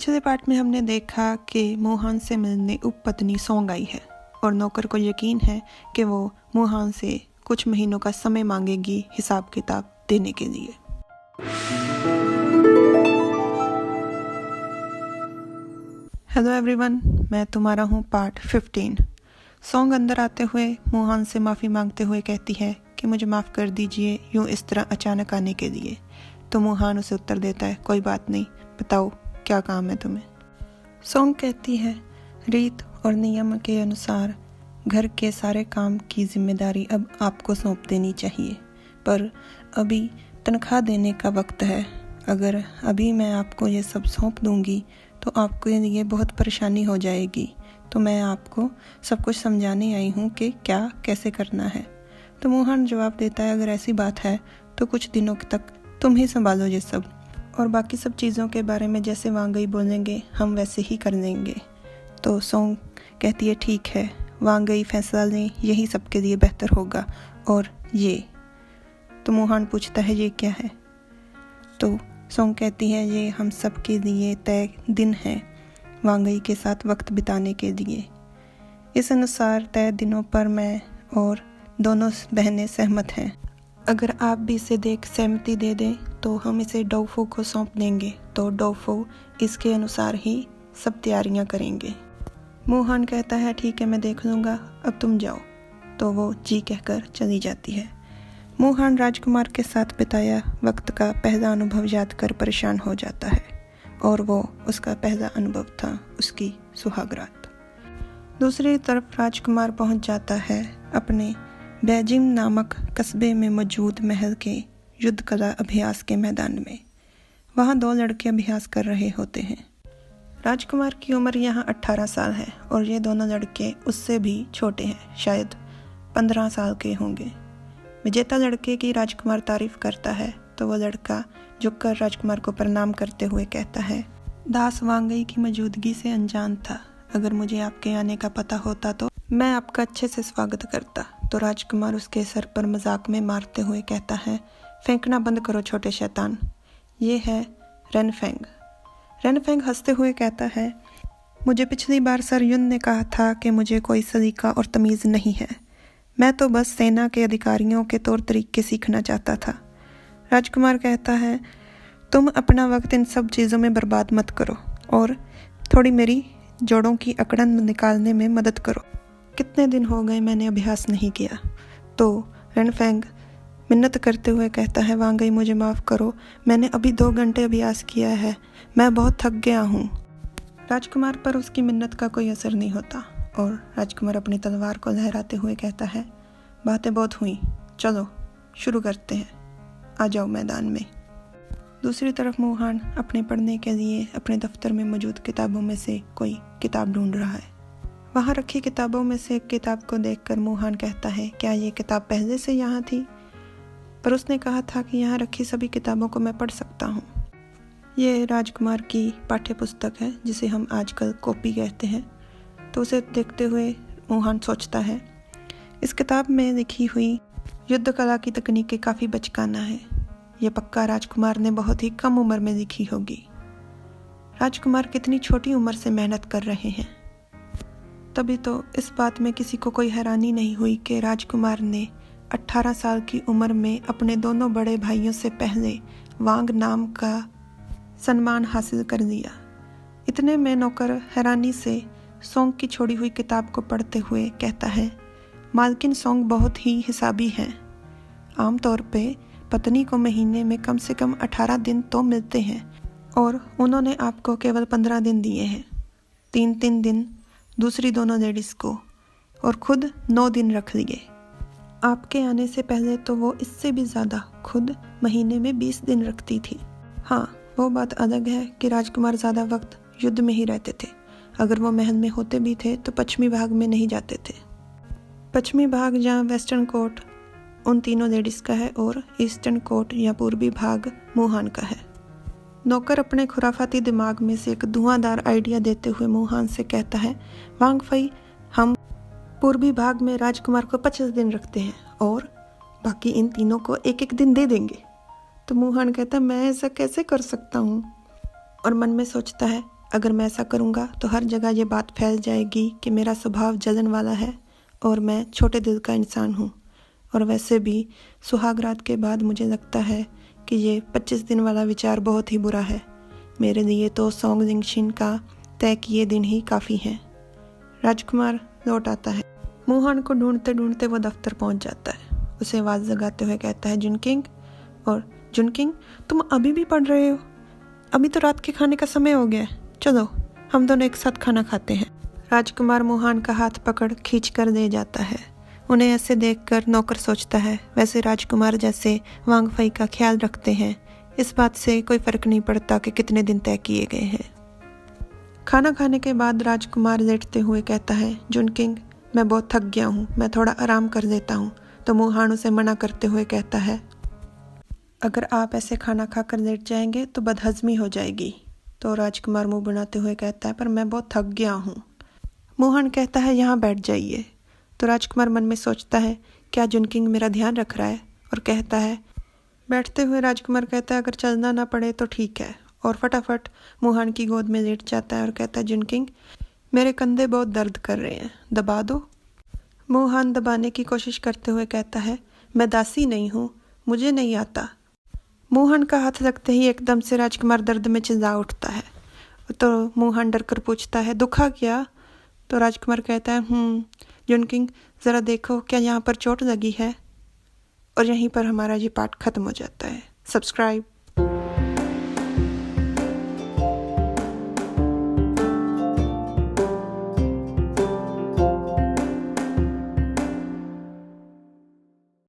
पिछले पार्ट में हमने देखा कि मोहन से मिलने उपपत्नी सौंग आई है और नौकर को यकीन है कि वो मोहन से कुछ महीनों का समय मांगेगी हिसाब किताब देने के लिए। हेलो एवरीवन, मैं तुम्हारा हूँ पार्ट 15। सौंग अंदर आते हुए मोहन से माफ़ी मांगते हुए कहती है कि मुझे माफ़ कर दीजिए यूँ इस तरह अचानक आने के लिए। तो मोहन उसे उत्तर देता है, कोई बात नहीं, बताओ क्या काम है तुम्हें। सौंग कहती है, रीत और नियम के अनुसार घर के सारे काम की जिम्मेदारी अब आपको सौंप देनी चाहिए, पर अभी तनख्वाह देने का वक्त है। अगर अभी मैं आपको ये सब सौंप दूंगी तो आपके लिए बहुत परेशानी हो जाएगी, तो मैं आपको सब कुछ समझाने आई हूँ कि क्या कैसे करना है। तो मोहन जवाब देता है, अगर ऐसी बात है तो कुछ दिनों तक तुम ही संभालो ये सब, और बाकी सब चीज़ों के बारे में जैसे वांगई बोलेंगे हम वैसे ही कर लेंगे। तो सौंग कहती है, ठीक है, वांगई फैसला लें, यही सबके लिए बेहतर होगा। और ये तो मोहन पूछता है, ये क्या है। तो सौंग कहती है, ये हम सब के लिए तय दिन है वांगई के साथ वक्त बिताने के लिए। इस अनुसार तय दिनों पर मैं और दोनों बहनें सहमत हैं। अगर आप भी इसे देख सहमति दे दें तो हम इसे डोफो को सौंप देंगे। तो डोफो इसके अनुसार ही सब तैयारियां करेंगे। मोहन कहता है, ठीक है, मैं देख लूँगा, अब तुम जाओ। तो वो जी कहकर चली जाती है। मोहन राजकुमार के साथ बिताया वक्त का पहला अनुभव याद कर परेशान हो जाता है, और वो उसका पहला अनुभव था उसकी सुहागरात। दूसरी तरफ राजकुमार पहुंच जाता है अपने बैजिम नामक कस्बे में मौजूद महल के युद्ध कला अभ्यास के मैदान में। वहाँ 2 लड़के अभ्यास कर रहे होते हैं। राजकुमार की उम्र यहाँ 18 साल है और ये दोनों लड़के उससे भी छोटे हैं, शायद 15 साल के होंगे। विजेता लड़के की राजकुमार तारीफ करता है तो वो लड़का झुककर राजकुमार को प्रणाम करते हुए कहता है, दास वांगई की मौजूदगी से अनजान था। अगर मुझे आपके आने का पता होता तो मैं आपका अच्छे से स्वागत करता। तो राजकुमार उसके सर पर मजाक में मारते हुए कहता है, फेंकना बंद करो छोटे शैतान, ये है रेनफेंग। रेनफेंग हंसते हुए कहता है, मुझे पिछली बार सर युन ने कहा था कि मुझे कोई सलीका और तमीज़ नहीं है, मैं तो बस सेना के अधिकारियों के तौर तरीके सीखना चाहता था। राजकुमार कहता है, तुम अपना वक्त इन सब चीज़ों में बर्बाद मत करो और थोड़ी मेरी जोड़ों की अकड़न निकालने में मदद करो। कितने दिन हो गए मैंने अभ्यास नहीं किया। तो रेनफेंग मिन्नत करते हुए कहता है, वांगई मुझे माफ़ करो, मैंने अभी 2 घंटे अभ्यास किया है, मैं बहुत थक गया हूँ। राजकुमार पर उसकी मिन्नत का कोई असर नहीं होता और राजकुमार अपनी तलवार को लहराते हुए कहता है, बातें बहुत हुई, चलो शुरू करते हैं, आ जाओ मैदान में। दूसरी तरफ मोहन अपने पढ़ने के लिए अपने दफ्तर में मौजूद किताबों में से कोई किताब ढूंढ रहा है। वहाँ रखी किताबों में से एक किताब को देखकर मोहन कहता है, क्या ये किताब पहले से यहाँ थी? पर उसने कहा था कि यहाँ रखी सभी किताबों को मैं पढ़ सकता हूँ। ये राजकुमार की पाठ्य पुस्तक है जिसे हम आजकल कॉपी कहते हैं। तो उसे देखते हुए मोहन सोचता है, इस किताब में लिखी हुई युद्ध कला की तकनीकें काफ़ी बचकाना है, यह पक्का राजकुमार ने बहुत ही कम उम्र में लिखी होगी। राजकुमार कितनी छोटी उम्र से मेहनत कर रहे हैं। तभी तो इस बात में किसी को कोई हैरानी नहीं हुई कि राजकुमार ने 18 साल की उम्र में अपने दोनों बड़े भाइयों से पहले वांग नाम का सम्मान हासिल कर लिया। इतने में नौकर हैरानी से सौंग की छोड़ी हुई किताब को पढ़ते हुए कहता है, मालकिन सौंग बहुत ही हिसाबी हैं। आमतौर पे पत्नी को महीने में कम से कम 18 दिन तो मिलते हैं और उन्होंने आपको केवल 15 दिन दिए हैं, 3-3 दिन दूसरी दोनों लेडीज़ को, और खुद 9 दिन रख लिए। आपके आने से पहले तो वो इससे भी ज़्यादा, खुद महीने में 20 दिन रखती थी। हाँ, वो बात अलग है कि राजकुमार ज़्यादा वक्त युद्ध में ही रहते थे। अगर वो महल में होते भी थे तो पश्चिमी भाग में नहीं जाते थे। पश्चिमी भाग जहाँ वेस्टर्न कोट उन तीनों लेडीज़ का है और ईस्टर्न कोट या पूर्वी भाग मोहन का है। नौकर अपने खुराफाती दिमाग में से एक धुआंधार आइडिया देते हुए मोहन से कहता है, वांगफई, हम पूर्वी भाग में राजकुमार को 25 दिन रखते हैं और बाकी इन तीनों को 1-1 दिन दे देंगे। तो मोहन कहता है, मैं ऐसा कैसे कर सकता हूँ? और मन में सोचता है, अगर मैं ऐसा करूँगा तो हर जगह ये बात फैल जाएगी कि मेरा स्वभाव जलन वाला है और मैं छोटे दिल का इंसान हूँ। और वैसे भी सुहाग रात के बाद मुझे लगता है कि ये 25 दिन वाला विचार बहुत ही बुरा है। मेरे लिए तो सॉन्ग जिंगशिन का तय किए दिन ही काफ़ी है। राजकुमार लौट आता है। मोहन को ढूंढते ढूंढते वो दफ्तर पहुंच जाता है। उसे आवाज़ लगाते हुए कहता है, जुनकिंग। और जुनकिंग, तुम अभी भी पढ़ रहे हो? अभी तो रात के खाने का समय हो गया है। चलो हम दोनों एक साथ खाना खाते हैं। राजकुमार मोहन का हाथ पकड़ खींच कर ले जाता है। उन्हें ऐसे देखकर नौकर सोचता है, वैसे राजकुमार जैसे वांग फई का ख्याल रखते हैं, इस बात से कोई फर्क नहीं पड़ता कि कितने दिन तय किए गए हैं। खाना खाने के बाद राजकुमार लेटते हुए कहता है, जुनकिंग, मैं बहुत थक गया हूँ, मैं थोड़ा आराम कर देता हूँ। तो मोहन उसे मना करते हुए कहता है, अगर आप ऐसे खाना खाकर लेट जाएंगे तो बदहजमी हो जाएगी। तो राजकुमार मुंह बनाते हुए कहता है, पर मैं बहुत थक गया हूँ। मोहन कहता है, यहाँ बैठ जाइए। तो राजकुमार मन में सोचता है, क्या जुनकिंग मेरा ध्यान रख रहा है, और कहता है। बैठते हुए राजकुमार कहता है, अगर चलना ना पड़े तो ठीक है, और फटाफट मोहन की गोद में लेट जाता है और कहता है, जुनकिंग, मेरे कंधे बहुत दर्द कर रहे हैं, दबा दो। मोहन दबाने की कोशिश करते हुए कहता है, मैं दासी नहीं हूँ, मुझे नहीं आता। मोहन का हाथ लगते ही एकदम से राजकुमार दर्द में चिल्ला उठता है। तो मोहन डर कर पूछता है, दुखा क्या? तो राजकुमार कहता है, जुनकिंग, ज़रा देखो क्या यहाँ पर चोट लगी है। और यहीं पर हमारा ये पार्ट ख़त्म हो जाता है। सब्सक्राइब।